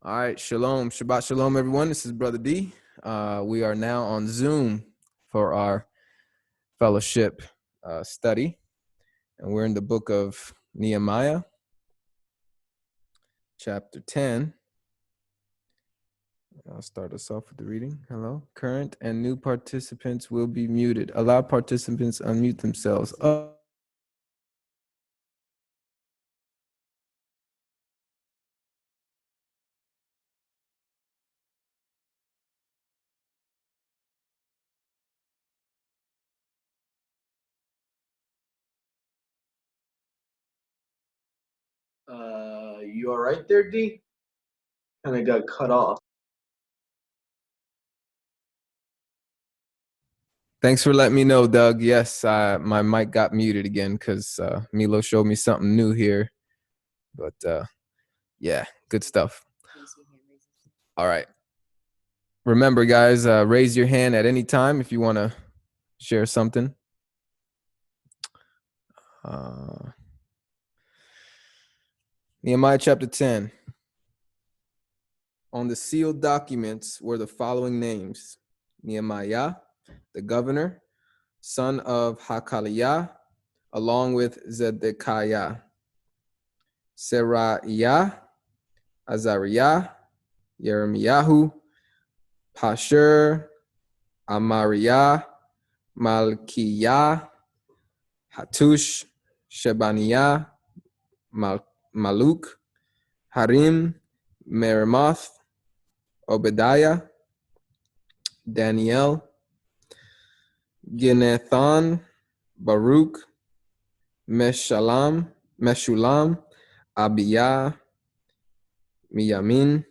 All right, shalom, Shabbat shalom, everyone. This is Brother D. We are now on Zoom for our fellowship study, and we're in the book of Nehemiah, chapter 10. I'll start us off with the reading. Hello. Current and new participants will be muted. Allow participants to unmute themselves. You all right there, D? Kind of got cut off. Thanks for letting me know, Doug. Yes, my mic got muted again because Milo showed me something new here. But yeah, good stuff. All right. Remember, guys, raise your hand at any time if you want to share something. Nehemiah chapter 10. On the sealed documents were the following names: Nehemiah, the governor, son of Hakaliah, along with Zedekiah, Seraiah, Azariah, Jeremiah, Pashur, Amariah, Malkiah, Hatush, Shebaniah, Maluk, Harim, Meremoth, Obadiah, Daniel, Ginethon, Baruch, Meshulam, Abiyah, Miyamin,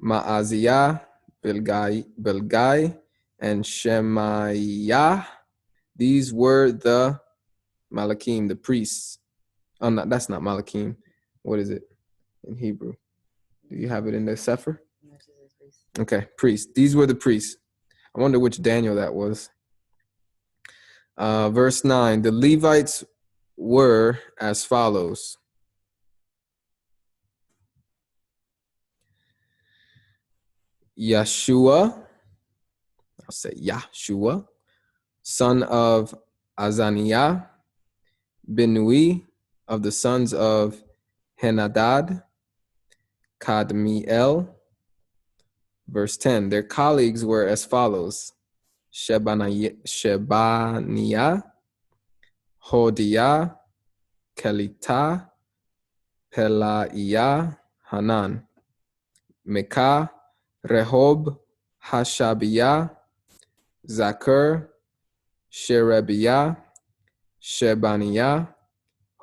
Maaziah, Bilgai, and Shemaiah. These were the Malachim, the priests. Oh, no, that's not Malachim. What is it in Hebrew? Do you have it in the Sefer? Okay, priests. These were the priests. I wonder which Daniel that was. Verse 9, the Levites were as follows. Yeshua, I'll say Yahshua, son of Azaniah, Binui, of the sons of Henadad, Kadmiel. Verse 10, their colleagues were as follows: Shebaniah, Hodiah, Kelita, Pelaiah, Hanan, Mekah, Rehob, Hashabiah, Zakur, Sherebiah, Shebaniah,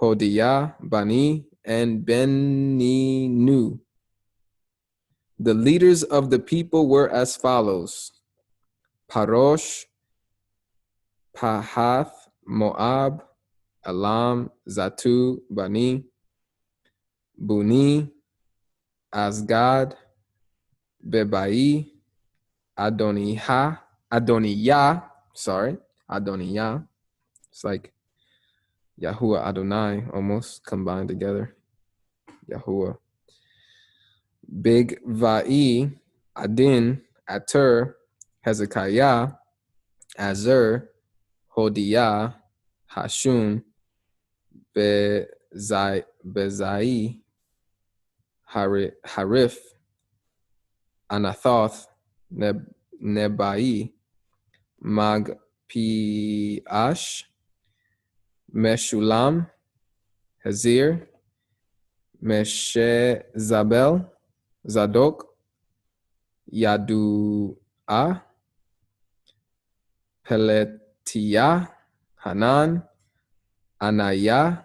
Hodiah, Bani, and Beninu. The leaders of the people were as follows: Parosh, Pahath, Moab, Elam, Zatu, Bani, Buni, Asgad, Bebai, Adoniyah. It's like Yahuwah Adonai almost combined together. Yahuwah. Big Vai, Adin, Atur, Hezekiah, Azur, Hodiah, Hashum, Bezai, Harif, Anathoth, Nebai, Magpiash, Meshulam, Hazir, Meshezabel, Zadok, Yadu'ah, Peletiah, Hanan, Anayah,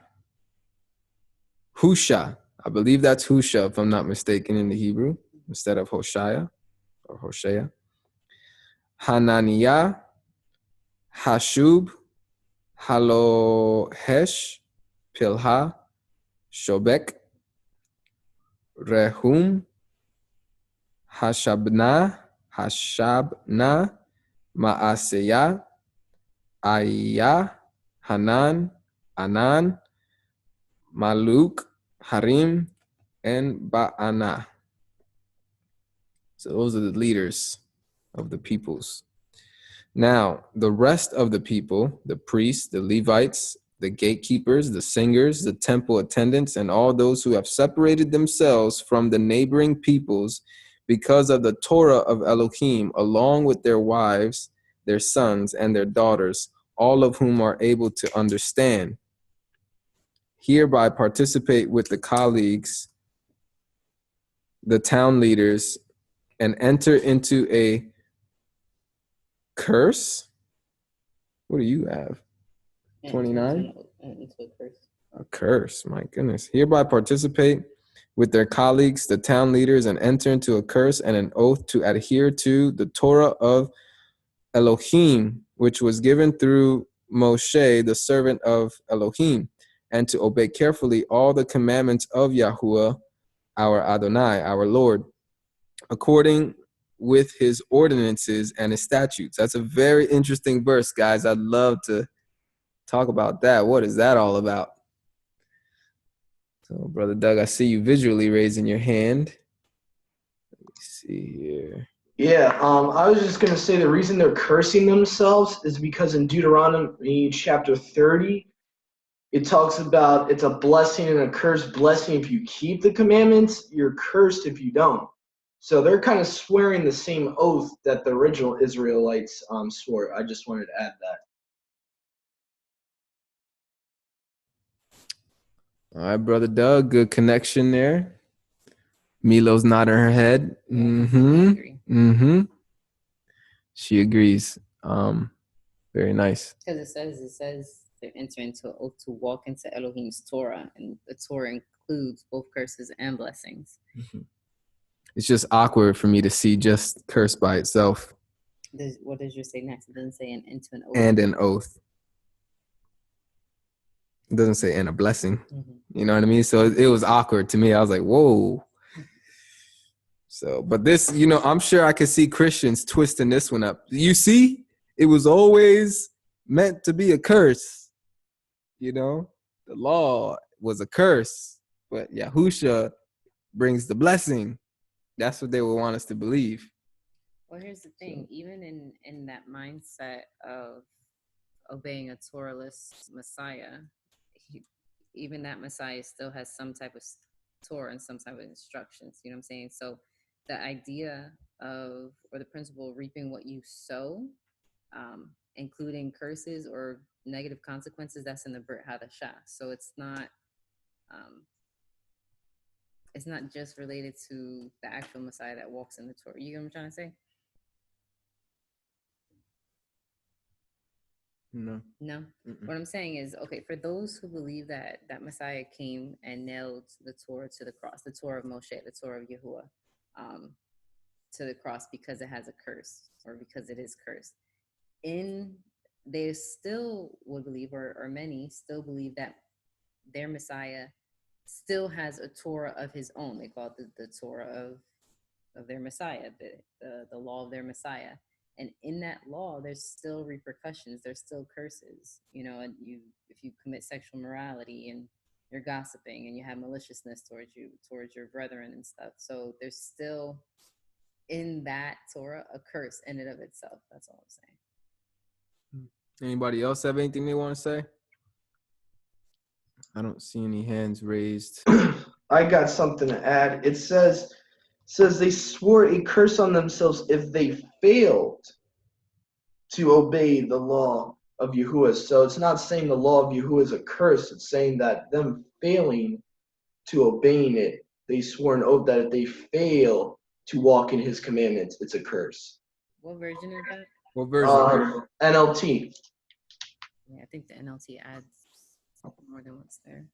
Husha. I believe that's Husha, if I'm not mistaken, in the Hebrew, instead of Hoshea. Hananiah, Hashub, Halohesh, Pilha, Shobek, Rehum, Hashabna, Maaseyah, Ayah, Hanan, Anan, Maluk, Harim, and Ba'ana. So those are the leaders of the peoples. Now, the rest of the people, the priests, the Levites, the gatekeepers, the singers, the temple attendants, and all those who have separated themselves from the neighboring peoples because of the Torah of Elohim, along with their wives, their sons, and their daughters, all of whom are able to understand, hereby participate with the colleagues, the town leaders, and enter into a curse. What do you have? 29? A curse, my goodness. Hereby participate with their colleagues, the town leaders, and enter into a curse and an oath to adhere to the Torah of Elohim, which was given through Moshe, the servant of Elohim, and to obey carefully all the commandments of Yahuwah, our Adonai, our Lord, according with his ordinances and his statutes. That's a very interesting verse, guys. I'd love to talk about that. What is that all about? So, Brother Doug, I see you visually raising your hand. Let me see here. Yeah, I was just going to say the reason they're cursing themselves is because in Deuteronomy chapter 30, it talks about it's a blessing and a curse. Blessing if you keep the commandments, you're cursed if you don't. So they're kind of swearing the same oath that the original Israelites swore. I just wanted to add that. All right, Brother Doug, good connection there. Milo's nodding her head. She agrees. Very nice. Because it says to enter into an oath to walk into Elohim's Torah, and the Torah includes both curses and blessings. It's just awkward for me to see just curse by itself. What does yours say next? It doesn't say an into an oath. And an oath. It doesn't say and a blessing. You know what I mean? So it was awkward to me. I was like, whoa. So, but this, I'm sure I could see Christians twisting this one up. You see, it was always meant to be a curse. The law was a curse, but Yahusha brings the blessing. That's what they would want us to believe. Well, here's the thing. Even in that mindset of obeying a Torahless Messiah, even that Messiah still has some type of Torah and some type of instructions. You know what I'm saying? So the idea of, or the principle of reaping what you sow, including curses or negative consequences, that's in the Brit Hadashah. So it's not just related to the actual Messiah that walks in the Torah. You know what I'm trying to say? No. Mm-mm. What I'm saying is, okay, for those who believe that Messiah came and nailed the Torah to the cross, the Torah of Moshe, the Torah of Yahuwah, to the cross because it has a curse or because it is cursed. They still would believe, or many still believe, that their Messiah still has a Torah of his own. They call it the Torah of their Messiah, the law of their Messiah. And in that law, there's still repercussions. There's still curses. And if you commit sexual morality and you're gossiping and you have maliciousness towards your brethren and stuff. So there's still in that Torah a curse in and of itself. That's all I'm saying. Anybody else have anything they want to say? I don't see any hands raised. I got something to add. It says they swore a curse on themselves if they failed to obey the law of Yahuwah. So it's not saying the law of Yahuwah is a curse. It's saying that them failing to obeying it, they swore an oath that if they fail to walk in his commandments, it's a curse. What version is that? What version? NLT. Yeah, I think the NLT adds more than what's there.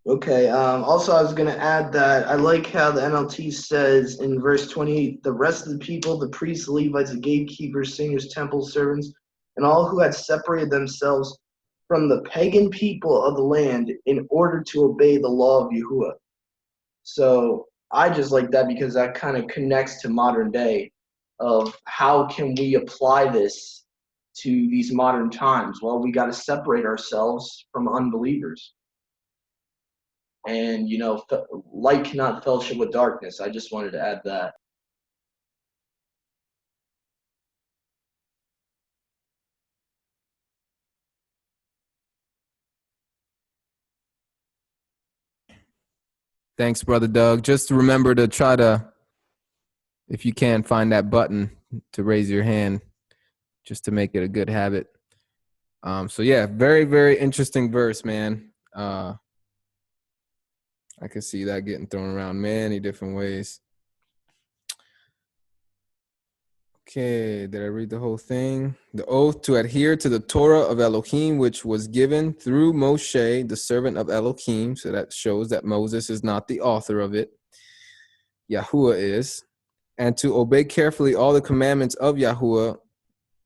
Okay. Also, I was going to add that I like how the NLT says in verse 28, the rest of the people, the priests, the Levites, the gatekeepers, singers, temple servants, and all who had separated themselves from the pagan people of the land in order to obey the law of Yahuwah. So I just like that because that kind of connects to modern day of how can we apply this to these modern times? Well, we got to separate ourselves from unbelievers. And, light cannot fellowship with darkness. I just wanted to add that. Thanks, Brother Doug. Just remember to try to, if you can, find that button to raise your hand, just to make it a good habit. So yeah, very, very interesting verse, man. I can see that getting thrown around many different ways. Okay, did I read the whole thing? The oath to adhere to the Torah of Elohim, which was given through Moshe, the servant of Elohim. So that shows that Moses is not the author of it. Yahuwah is. And to obey carefully all the commandments of Yahuwah,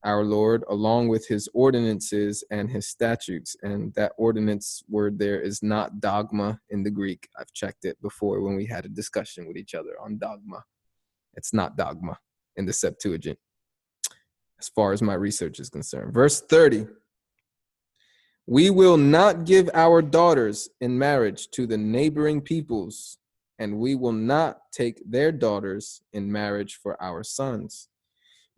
our Lord, along with his ordinances and his statutes. And that ordinance word there is not dogma in the Greek. I've checked it before when we had a discussion with each other on dogma. It's not dogma in the Septuagint, as far as my research is concerned. Verse 30, we will not give our daughters in marriage to the neighboring peoples, and we will not take their daughters in marriage for our sons.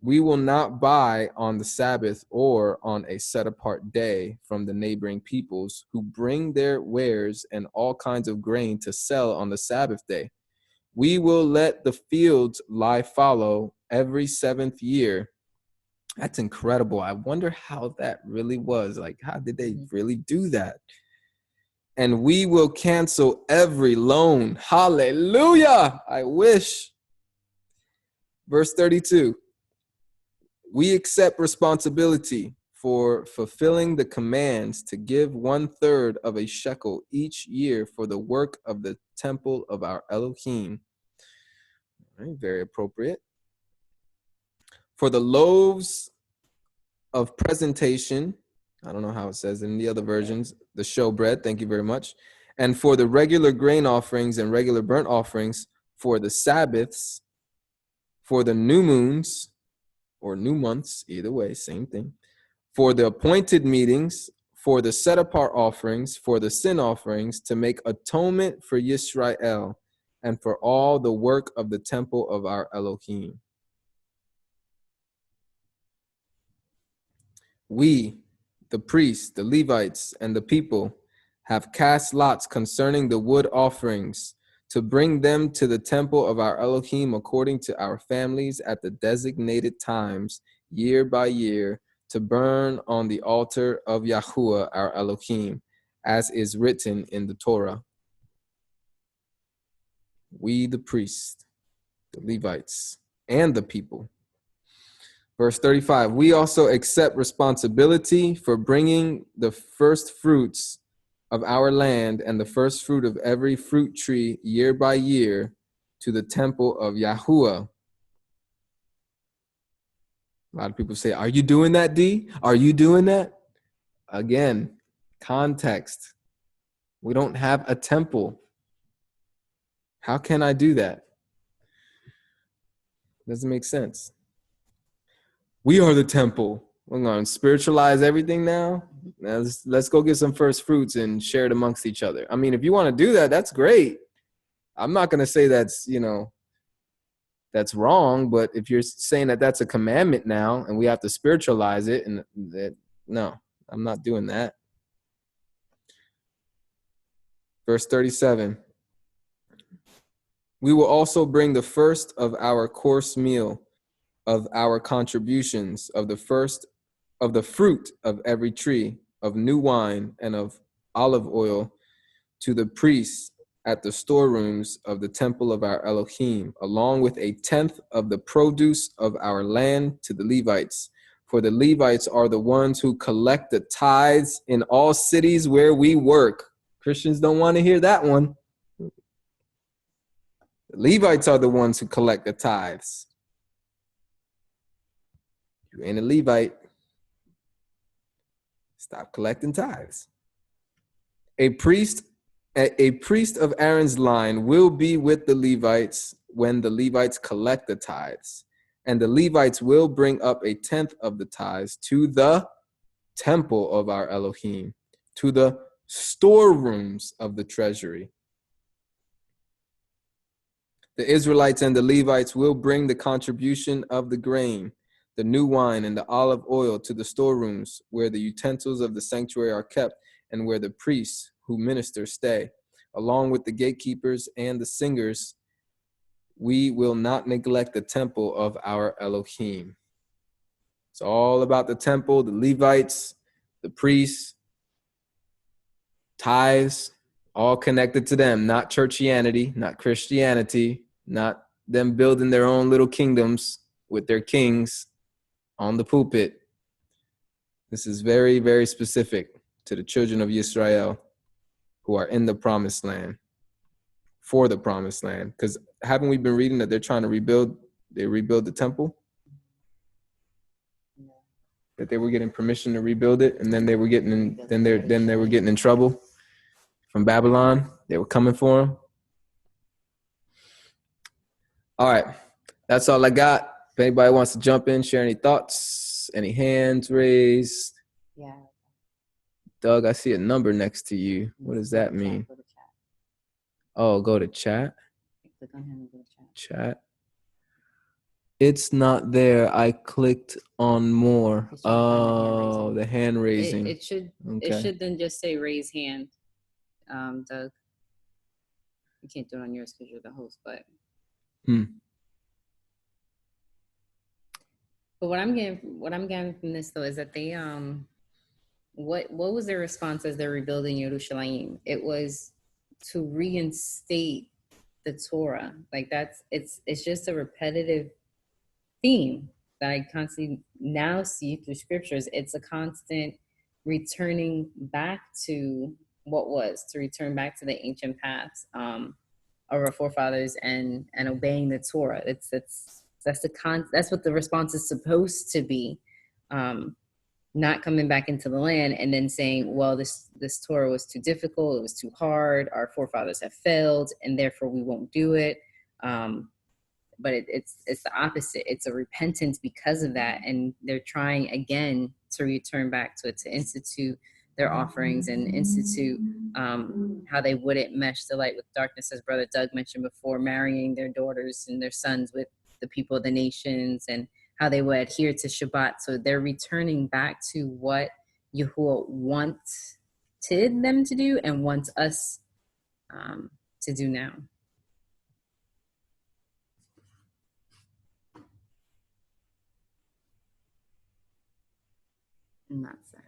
We will not buy on the Sabbath or on a set-apart day from the neighboring peoples who bring their wares and all kinds of grain to sell on the Sabbath day. We will let the fields lie fallow every 7th year. That's incredible. I wonder how that really was. Like, how did they really do that? And we will cancel every loan. Hallelujah. I wish. Verse 32. We accept responsibility for fulfilling the commands to give 1/3 of a shekel each year for the work of the temple of our Elohim. Right, very appropriate. For the loaves of presentation, I don't know how it says in the other versions, the showbread, thank you very much. And for the regular grain offerings and regular burnt offerings, for the Sabbaths, for the new moons, or new months, either way, same thing, for the appointed meetings, for the set-apart offerings, for the sin offerings, to make atonement for Yisrael, and for all the work of the temple of our Elohim. We, the priests, the Levites, and the people, have cast lots concerning the wood offerings, to bring them to the temple of our Elohim according to our families at the designated times, year by year, to burn on the altar of Yahuwah our Elohim, as is written in the Torah. We, the priests, the Levites, and the people. Verse 35, we also accept responsibility for bringing the first fruits of our land and the first fruit of every fruit tree year by year to the temple of Yahuwah. A lot of people say, are you doing that, D? Are you doing that? Again, context. We don't have a temple. How can I do that? Doesn't make sense. We are the temple. We're going to spiritualize everything now. Now let's go get some first fruits and share it amongst each other. I mean, if you want to do that, that's great. I'm not going to say that's, that's wrong, but if you're saying that that's a commandment now and we have to spiritualize it, and that, no, I'm not doing that. Verse 37. We will also bring the first of our course meal, of our contributions, of the first of the fruit of every tree, of new wine and of olive oil, to the priests at the storerooms of the temple of our Elohim, along with 1/10 of the produce of our land to the Levites. For the Levites are the ones who collect the tithes in all cities where we work. Christians don't want to hear that one. The Levites are the ones who collect the tithes. You ain't a Levite, stop collecting tithes. A priest of Aaron's line will be with the Levites when the Levites collect the tithes, and the Levites will bring up 1/10 of the tithes to the temple of our Elohim, to the storerooms of the treasury. The Israelites and the Levites will bring the contribution of the grain, the new wine, and the olive oil to the storerooms where the utensils of the sanctuary are kept and where the priests who minister stay, along with the gatekeepers and the singers. We will not neglect the temple of our Elohim. It's all about the temple, the Levites, the priests, tithes, all connected to them, not churchianity, not Christianity, not them building their own little kingdoms with their kings on the pulpit. This is very, very specific to the children of Israel who are in the promised land, for the promised land. Because haven't we been reading that they're trying to rebuild the temple? That they were getting permission to rebuild it, and then they were getting in trouble from Babylon. They were coming for them. All right, that's all I got. If anybody wants to jump in, share any thoughts, any hands raised. Yeah. Doug, I see a number next to you. What does that mean? Go to chat. Oh, go to chat. Click on him and go to chat. Chat. It's not there. I clicked on more. Oh, the hand raising. It should then just say raise hand. Doug. You can't do it on yours because you're the host, but. But what I'm getting from this though is that they what was their response as they're rebuilding Yerushalayim? It was to reinstate the Torah. Like it's just a repetitive theme that I constantly now see through scriptures. It's a constant returning back to to return back to the ancient paths of our forefathers and obeying the Torah. That's what the response is supposed to be. Not coming back into the land and then saying, well, this Torah was too difficult, it was too hard, our forefathers have failed, and therefore we won't do it. But it's the opposite. It's a repentance because of that, and they're trying again to return back to it, to institute their offerings and institute how they wouldn't mesh the light with darkness, as Brother Doug mentioned before, marrying their daughters and their sons with the people of the nations, and how they would adhere to Shabbat. So they're returning back to what Yahuwah wanted them to do and wants us to do now. And that's that.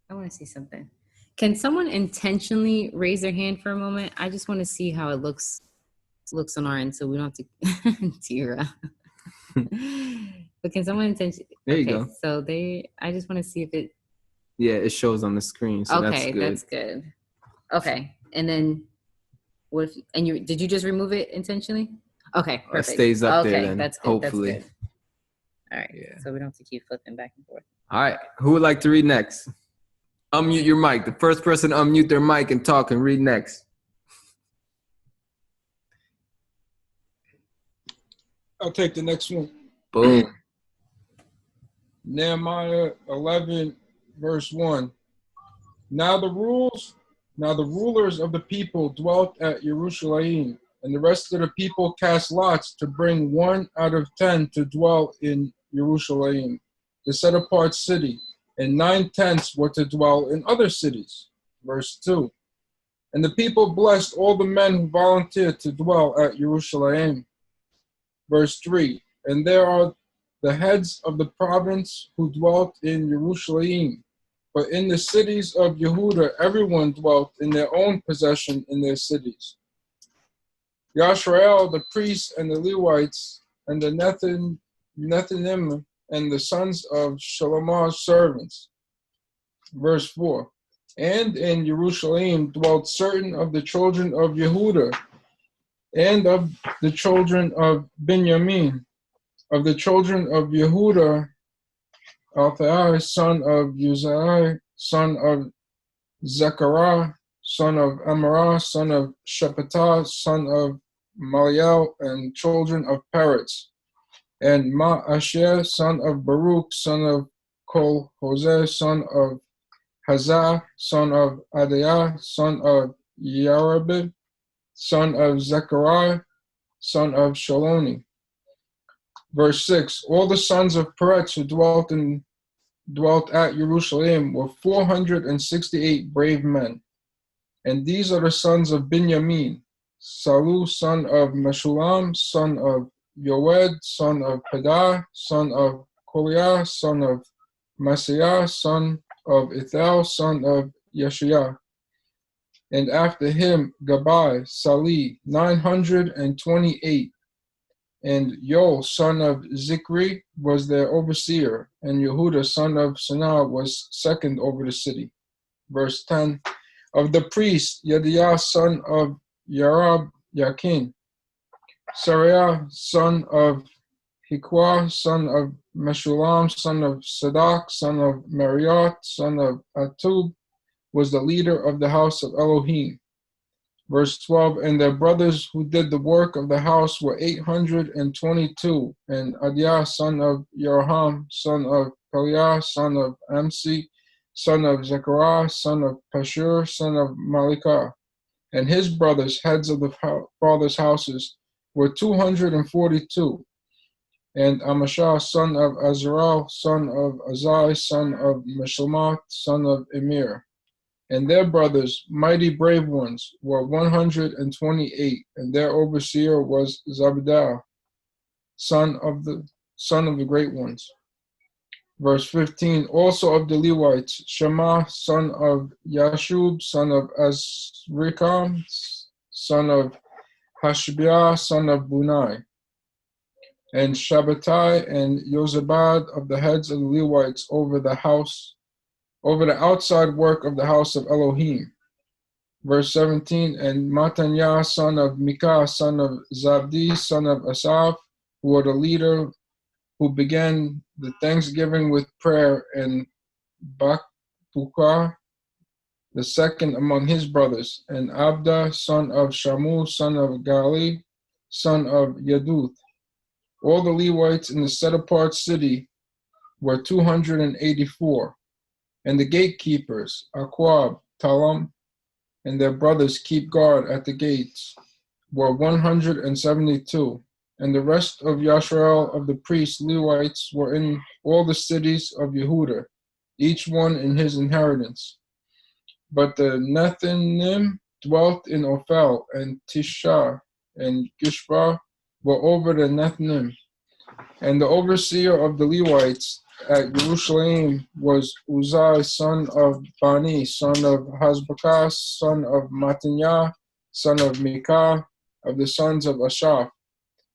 I want to see something. Can someone intentionally raise their hand for a moment? I just want to see how it looks on our end, so we don't have to Tira. But can someone intentionally? There you go. So I just want to see if it. Yeah, it shows on the screen. So okay, that's good. Okay, and then what? Did you just remove it intentionally? Okay, perfect. It stays up there then. That's good. Hopefully. That's good. All right. Yeah. So we don't have to keep flipping back and forth. All right. Who would like to read next? Unmute your mic. The first person to unmute their mic and talk and read next. I'll take the next one. Boom. Nehemiah 11, verse 1. Now the rulers of the people dwelt at Jerusalem, and the rest of the people cast lots to bring 1 out of 10 to dwell in Jerusalem, the set-apart city, and 9/10 were to dwell in other cities. Verse 2. And the people blessed all the men who volunteered to dwell at Jerusalem. Verse 3. And there are the heads of the province who dwelt in Jerusalem. But in the cities of Yehuda, everyone dwelt in their own possession in their cities. Yashrael, the priests and the Levites, and the Nethinim, and the sons of Shalomah's servants. Verse 4. And in Jerusalem dwelt certain of the children of Yehuda, and of the children of Benjamin. Of the children of Yehuda, Althai, son of Uzziah, son of Zechariah, son of Amarah, son of Shephatah, son of Maliel, and children of Peretz. And Ma'asher, son of Baruch, son of Kol Hoseh, son of Hazah, son of Adaiah, son of Yarabib, son of Zechariah, son of Shaloni. Verse 6, all the sons of Peretz who dwelt at Jerusalem were 468 brave men. And these are the sons of Binyamin: Salu, son of Meshulam, son of Yoed, son of Pedah, son of Koliah, son of Masiah, son of Ithel, son of Yeshua. And after him, Gabai, Sali, 928. And Yoel, son of Zikri, was their overseer, and Yehuda, son of Sanah, was second over the city. Verse 10, of the priests, Yediah, son of Yarab, Yakin, Sariah, son of Hikwa, son of Meshulam, son of Sadak, son of Mariot, son of Atub, was the leader of the house of Elohim. Verse 12, and their brothers who did the work of the house were 822, and Adiah, son of Yeroham, son of Peliah, son of Amsi, son of Zechariah, son of Pashur, son of Malikah, and his brothers, heads of the fathers' houses, were 242, and Amashah, son of Azarel, son of Azai, son of Meshlamoth, son of Emir. And their brothers, mighty brave ones, were 128, and their overseer was Zabdiah, son of the great ones. Verse 15, also of the Levites, Shema, son of Yashub, son of Azrikam, son of Hashabiah, son of Bunai, and Shabbatai and Yozabad of the heads of the Levites over the outside work of the house of Elohim. Verse 17, and Mataniah, son of Mikah, son of Zabdi, son of Asaph, who were the leader, who began the thanksgiving with prayer, and Bakbukah, the second among his brothers, and Abda, son of Shamu, son of Gali, son of Yaduth. All the Levites in the set-apart city were 284, and the gatekeepers, Aquab, Talam, and their brothers keep guard at the gates, were 172, and the rest of Yashrael of the priests Levites were in all the cities of Yehuda, each one in his inheritance. But the Nethinim dwelt in Ophel, and Tisha and Gishpa were over the Nethinim. And the overseer of the Levites at Jerusalem was Uzai, son of Bani, son of Hazbakah, son of Mataniah, son of Mikah, of the sons of Asaph.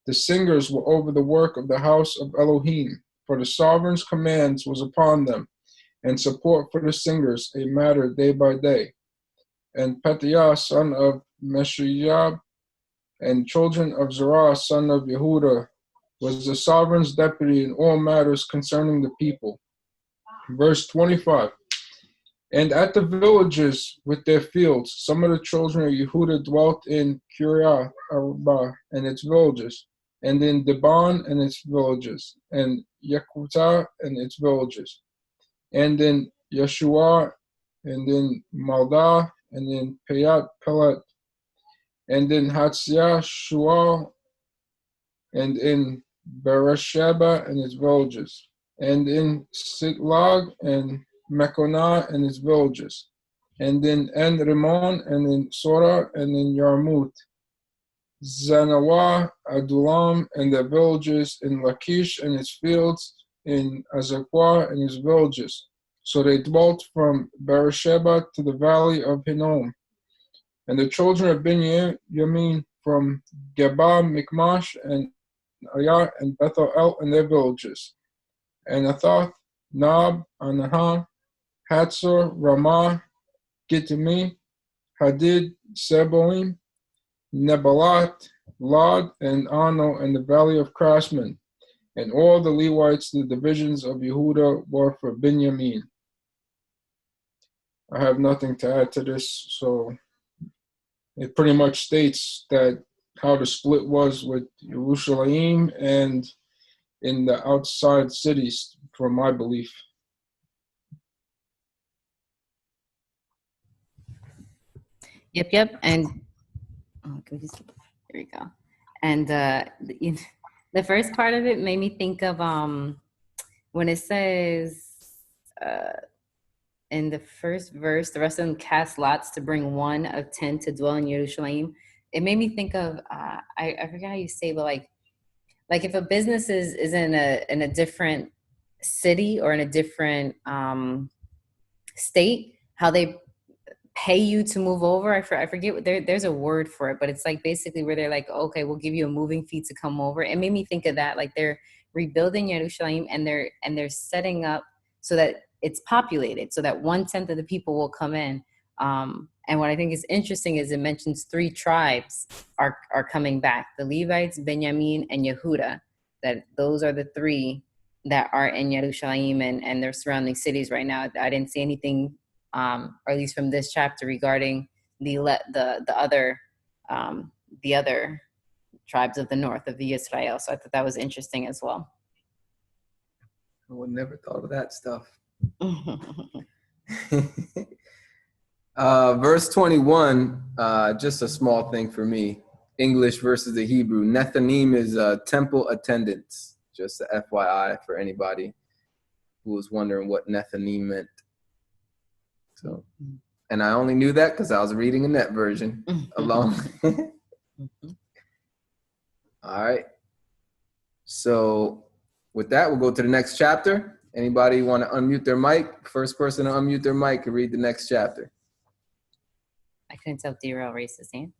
The singers were over the work of the house of Elohim, for the sovereign's commands was upon them, and support for the singers a matter day by day. And Pethiah, son of Meshiyab, and children of Zerah, son of Yehuda, was the sovereign's deputy in all matters concerning the people. Verse 25, and at the villages with their fields, some of the children of Yehuda dwelt in Kiriath Arba and its villages, and in Dibon and its villages, and Yekutah and its villages, and in Yeshua, and in Maldah, and in Payat Pelet, and in Hatziah Shual, and in Beersheba and its villages, and in Siklag and Mekonah and its villages, and in En Rimon, and in Sora, and in Yarmut, Zanawa, Adulam, and their villages, in Lachish and its fields, in Azekah and its villages. So they dwelt from Beersheba to the valley of Hinnom. And the children of Binyamin from Geba, Mikmash, and Ayah, and Bethel El and their villages, and Athoth, Nob, Anahah, Hatzor, Ramah, Gittimi, Hadid, Seboim, Nebalat, Lod, and Ano, and the valley of craftsmen, and all the Levites, the divisions of Yehuda, were for Binyamin. I have nothing to add to this, so it pretty much states that how the split was with Jerusalem and in the outside cities, from my belief. Yep. And oh, can we see? Here we go. And the first part of it made me think of when it says uh, in the first verse, the rest of them cast lots to bring one of 10 to dwell in Jerusalem. It made me think of I forget how you say, but like if a business is in a different city or in a different state, how they pay you to move over. I forget what there's a word for it, but it's like basically where they're like, okay, we'll give you a moving fee to come over. It made me think of that. Like they're rebuilding Jerusalem and they're setting up so that it's populated, so that 1/10 of the people will come in. And what I think is interesting is it mentions 3 tribes are coming back: the Levites, Benjamin, and Yehuda. That those are the 3 that are in Jerusalem and their surrounding cities right now. I didn't see anything or at least from this chapter, regarding the other tribes of the north of the Israel. So I thought that was interesting as well. I would never thought of that stuff. Verse 21, just a small thing for me. English versus the Hebrew. Nethanim is temple attendants. Just a FYI for anybody who was wondering what Nethanim meant. So, and I only knew that because I was reading a net version along. All right. So with that, we'll go to the next chapter. Anybody want to unmute their mic? First person to unmute their mic can read the next chapter. I couldn't tell if D-Rail raised his hand.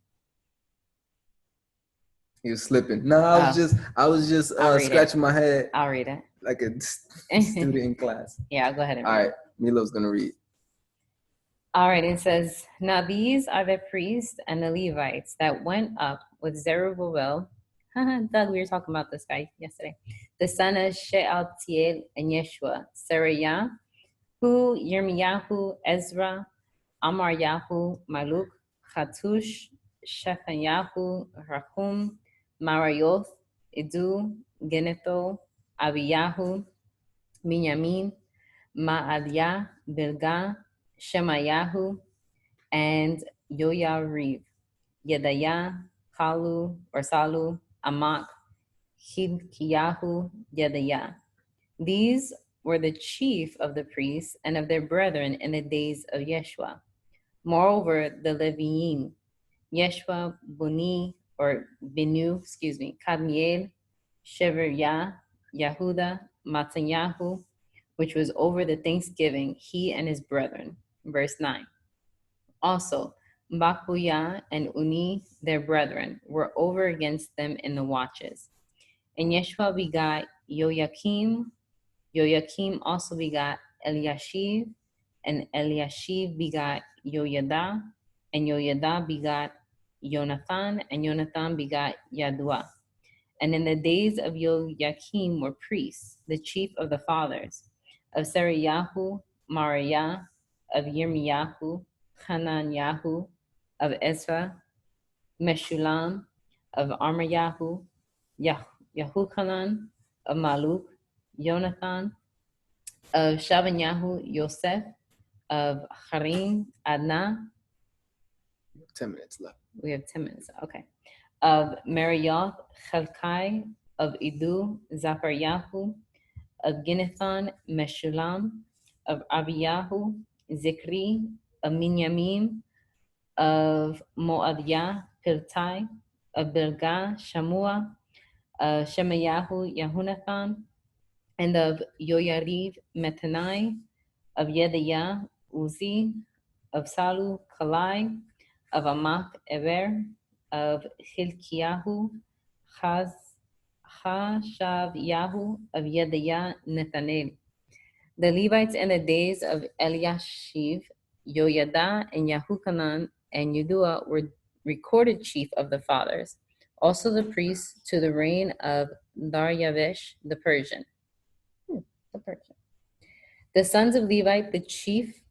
He was slipping. No, I was just scratching my head. I'll read it. Like a student in class. Yeah, I'll go ahead and read. All right. Milo's going to read. All right, it says, now these are the priests and the Levites that went up with Zerubbabel. Doug, we were talking about this guy yesterday. The son of Shealtiel and Yeshua, Seraiah, who Yirmiyahu, Ezra, Amaryahu, Maluk, Chatush, Shephanyahu, Rahum, Marayoth, Idu, Genetho, Abiyahu, Minyamin, Ma'adiah, Bilgah, Shemayahu, and Yoyarib, Yedaya, Salu, Amak, Hidkiyahu, Yedaya. These were the chief of the priests and of their brethren in the days of Yeshua. Moreover, the Leviim, Yeshua, Binu, Kadmiel, Sheveriah, Yahuda, Matanyahu, which was over the thanksgiving, he and his brethren. Verse 9. Also, Bakuyah and Uni, their brethren, were over against them in the watches. And Yeshua begot Yoyakim. Yoyakim also begot Eliashiv, and Eliashiv begot Yoyada, and Yoyada begot Jonathan, and Jonathan begot Yadua. And in the days of Yoyakim were priests, the chief of the fathers, of Seraiyahu, Mariah, of Yirmiyahu, Hananyahu, of Ezra, Meshulam, of Amaryahu, Yahuchanan, of Maluk, Jonathan, of Shabanyahu, Yosef, of Harim, Adna. 10 minutes left. We have 10 minutes, okay. Of Marioth, Chalkai, of Idu, Zachariahu, of Ginethon, Meshulam, of Abiyahu, Zikri, of Minyamin, of Moadiah, Piltai, of Bilgah, Shamua, of Shemayahu, Yahunathan, and of Yoyarib, Metanai, of Yedaya, Uzi, of Salu, Kalai, of Amak, Eber, of Hilkiyahu, Hashav-Yahu, of Yedaya, Nethanel. The Levites in the days of Eliashiv, Yoyada, and Yahuchanan, and Yudua were recorded chief of the fathers. Also the priests to the reign of Daryavish the Persian. The sons of Levite, the chief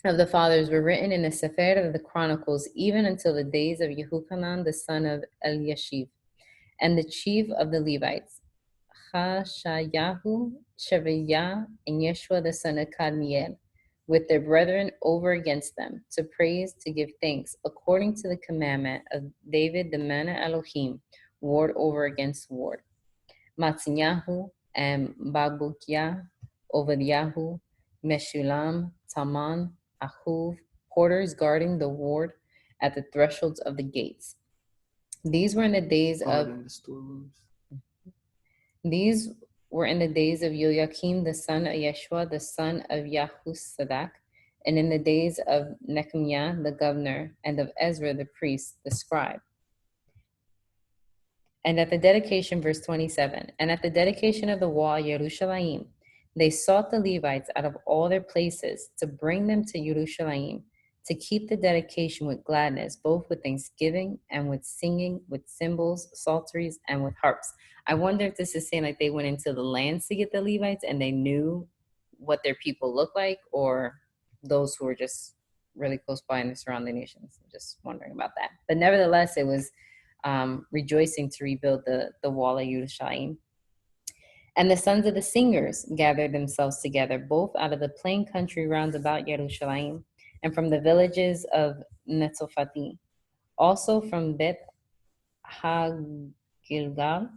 of the fathers, were written in the Sefer of the Chronicles, even until the days of Yehuchanan, the son of Eliashiv, and the chief of the Levites, Hashayahu, Shevayah, and Yeshua, the son of Kadmiel, with their brethren over against them, to praise, to give thanks, according to the commandment of David the man of Elohim, ward over against ward. Matzinyahu and Babukiah, Obadiahu, Meshulam, Taman, Ahuv, porters guarding the ward at the thresholds of the gates. These were in the days of in the storerooms. These were in the days of Yoakim the son of Yeshua the son of Yahusadak, and in the days of Nehemiah the governor, and of Ezra the priest, the scribe. And at the dedication, verse 27, and at the dedication of the wall, Yerushalayim, they sought the Levites out of all their places to bring them to Yerushalayim, to keep the dedication with gladness, both with thanksgiving and with singing, with cymbals, psalteries, and with harps. I wonder if this is saying like they went into the lands to get the Levites and they knew what their people looked like, or those who were just really close by in the surrounding nations. I'm just wondering about that. But nevertheless, it was rejoicing to rebuild the wall of Yerushalayim. And the sons of the singers gathered themselves together, both out of the plain country round about Yerushalayim, and from the villages of Netzophatim, also from Beth HaGilgal,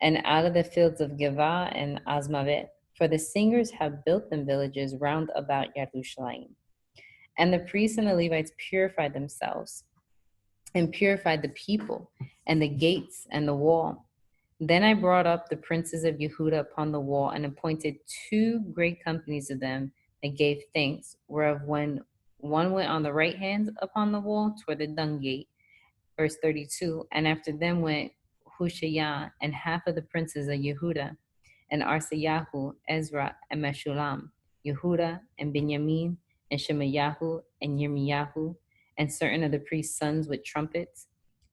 and out of the fields of Geva and Azmavet. For the singers have built them villages round about Yerushalayim. And the priests and the Levites purified themselves, and purified the people, and the gates, and the wall. Then I brought up the princes of Yehuda upon the wall, and appointed 2 great companies of them that gave thanks, whereof when one went on the right hand upon the wall toward the dung gate, verse 32, and after them went Hushaiah and half of the princes of Yehuda, and Arsayahu, Ezra, and Meshulam, Yehuda, and Benjamin, and Shemayahu, and Yirmiyahu, and certain of the priest's sons with trumpets,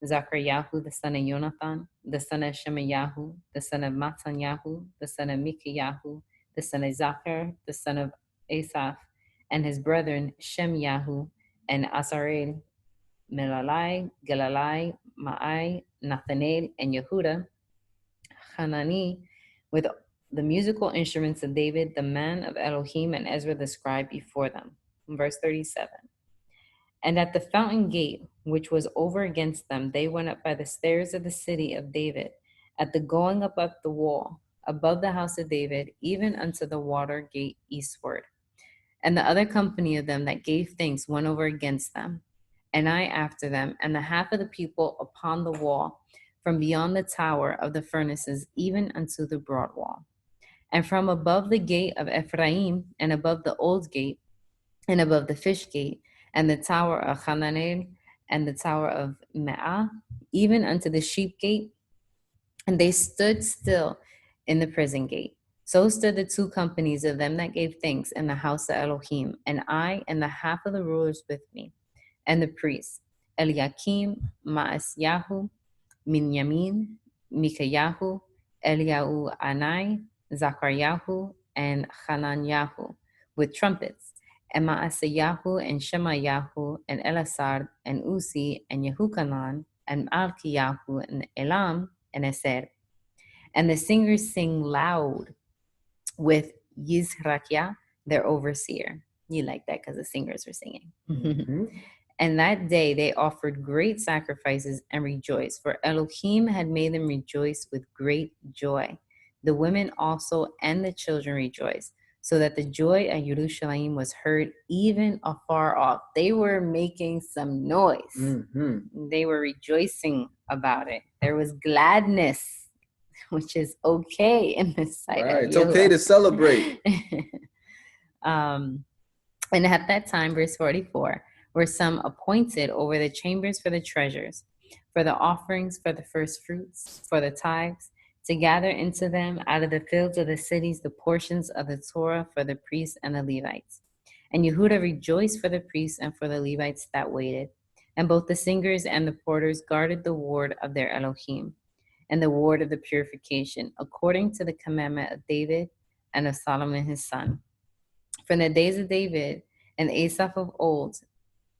Zachariahu, the son of Jonathan, the son of Shemayahu, the son of Mattanyahu, the son of Mikayahu, the son of Zachar, the son of Asaph, and his brethren Shemyahu, and Asarel, Melalai, Galalai, Ma'ai, Nathanael, and Yehuda, Hanani, with the musical instruments of David, the man of Elohim, and Ezra the scribe before them. Verse 37. And at the fountain gate, which was over against them, they went up by the stairs of the city of David, at the going up the wall, above the house of David, even unto the water gate eastward. And the other company of them that gave thanks went over against them, and I after them, and the half of the people upon the wall, from beyond the tower of the furnaces, even unto the broad wall. And from above the gate of Ephraim, and above the old gate, and above the fish gate, and the tower of Hananel, and the tower of Me'ah, even unto the sheep gate, and they stood still in the prison gate. So stood the 2 companies of them that gave thanks in the house of Elohim, and I and the half of the rulers with me, and the priests, Eliakim, Maasyahu, Minyamin, Mikayahu, Eliyahu Anai, Zachariahu, and Hananyahu, with trumpets, and Maasayahu, and Shemayahu, and Elasar, and Uzi, and Yehukanan, and Malkiyahu, and Elam, and Eser. And the singers sing loud with Yizrakiah, their overseer. You like that because the singers were singing. Mm-hmm. And that day they offered great sacrifices and rejoiced, for Elohim had made them rejoice with great joy. The women also and the children rejoiced, so that the joy at Yerushalayim was heard even afar off. They were making some noise. Mm-hmm. They were rejoicing about it. There was gladness, which is okay in the sight Right. of It's okay to celebrate. And at that time, verse 44, were some appointed over the chambers for the treasures, for the offerings, for the first fruits, for the tithes, to gather into them out of the fields of the cities the portions of the Torah for the priests and the Levites. And Yehuda rejoiced for the priests and for the Levites that waited. And both the singers and the porters guarded the ward of their Elohim, and the ward of the purification, according to the commandment of David and of Solomon his son. From the days of David and Asaph of old,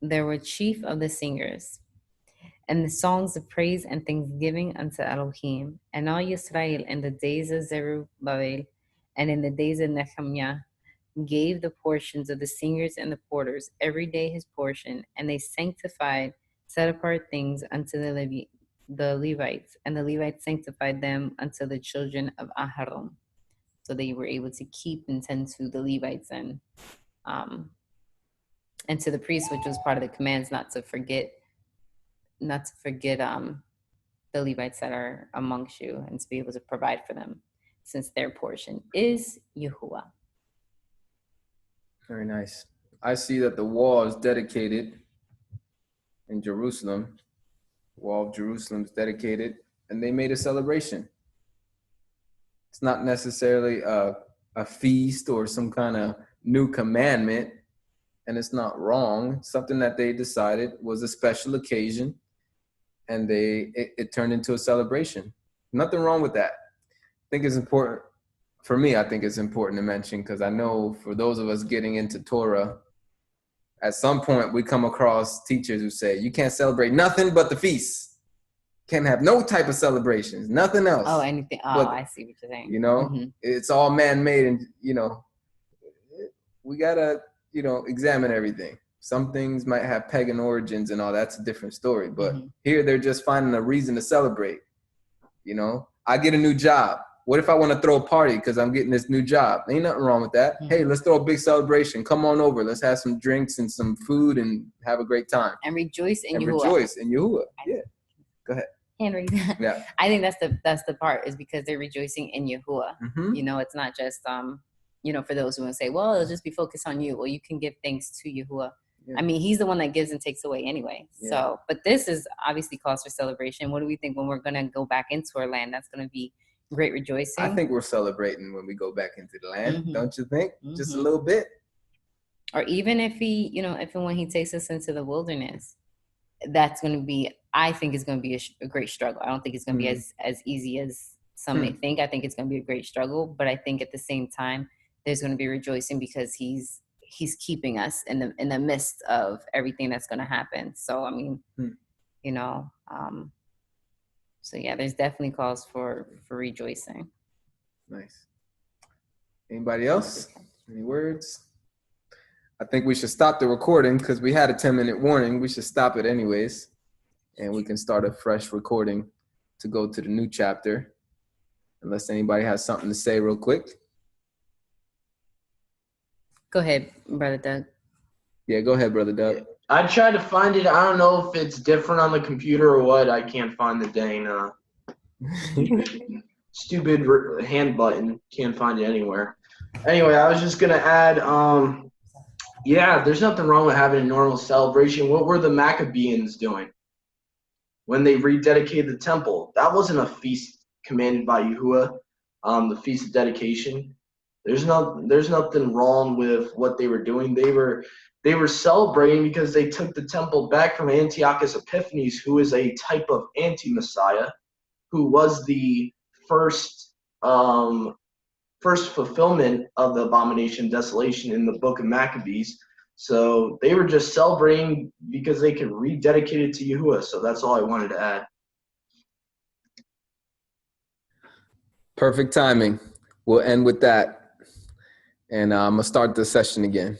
there were chief of the singers, and the songs of praise and thanksgiving unto Elohim, and all Yisrael in the days of Zerubbabel, and in the days of Nehemiah, gave the portions of the singers and the porters every day his portion, and they sanctified, set apart things unto the Levites, and the Levites sanctified them unto the children of Aharon. So they were able to keep and tend to the Levites and to the priests, which was part of the commands not to forget the Levites that are amongst you, and to be able to provide for them, since their portion is Yahuwah. Very nice. I see that the wall is dedicated in Jerusalem. The wall of Jerusalem is dedicated, and they made a celebration. It's not necessarily a feast or some kind of new commandment, and it's not wrong. It's something that they decided was a special occasion, and it turned into a celebration. Nothing wrong with that. I think it's important. For me, I think it's important to mention, because I know for those of us getting into Torah, at some point we come across teachers who say, you can't celebrate nothing but the feasts. Can't have no type of celebrations, nothing else. Oh, anything. Oh, But, I see what you're saying. you know, it's all man-made, and, you know, we got to, you know, examine everything. Some things might have pagan origins and all. That's a different story. But here they're just finding a reason to celebrate. You know, I get a new job. What if I want to throw a party because I'm getting this new job? Ain't nothing wrong with that. Hey, let's throw a big celebration. Come on over. Let's have some drinks and some food and have a great time. And rejoice in Yahuwah. Rejoice in Yahuwah. Yeah. Go ahead. Henry. Yeah. I think that's the part, is because they're rejoicing in Yahuwah. You know, it's not just you know, for those who want to say, well, it'll just be focused on you. Well, you can give thanks to Yahuwah. Yeah. I mean, he's the one that gives and takes away anyway. Yeah. So, but this is obviously cause for celebration. What do we think when we're going to go back into our land? That's going to be great rejoicing. I think we're celebrating when we go back into the land. Don't you think? Just a little bit. Or even if he, you know, if and when he takes us into the wilderness, that's going to be, I think it's going to be a great struggle. I don't think it's going to be as easy as some may think. I think it's going to be a great struggle, but I think at the same time, there's going to be rejoicing because he's keeping us in the midst of everything that's going to happen. So, I mean, you know, so yeah, there's definitely cause for rejoicing. Nice. Anybody else? Any words? I think we should stop the recording because we had a 10-minute warning. We should stop it anyways. And we can start a fresh recording to go to the new chapter. Unless anybody has something to say real quick. Go ahead, Brother Doug. Yeah, go ahead, Brother Doug. I tried to find it. I don't know if it's different on the computer or what. I can't find the dang stupid hand button. Can't find it anywhere. Anyway, I was just going to add, yeah, there's nothing wrong with having a normal celebration. What were the Maccabees doing when they rededicated the temple? That wasn't a feast commanded by Yahuwah, the Feast of Dedication. There's nothing wrong with what they were doing. They were celebrating because they took the temple back from Antiochus Epiphanes, who is a type of anti-Messiah, who was the first fulfillment of the abomination of desolation in the book of Maccabees. So they were just celebrating because they could rededicate it to Yahuwah. So that's all I wanted to add. Perfect timing. We'll end with that. And I'm going to start the session again.